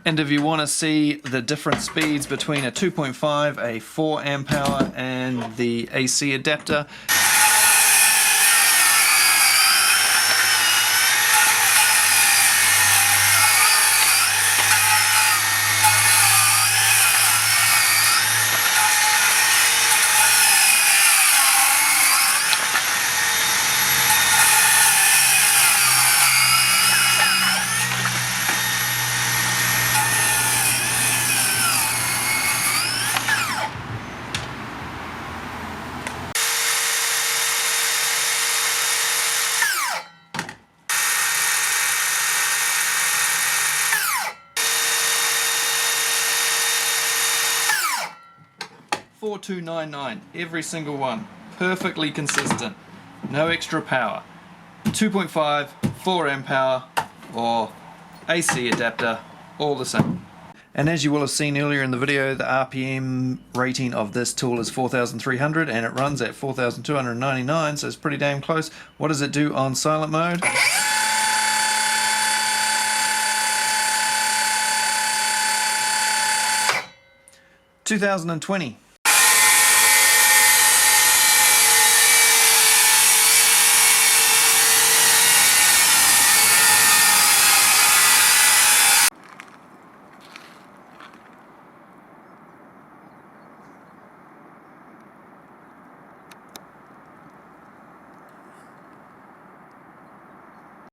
And if you want to see the different speeds between a 2.5, a 4 amp hour and the AC adapter, $4,299, every single one, perfectly consistent, no extra power, 2.5, 4 amp hour or AC adapter, all the same. And as you will have seen earlier in the video, the RPM rating of this tool is 4,300 and it runs at 4,299, so it's pretty damn close. What does it do on silent mode? 2020.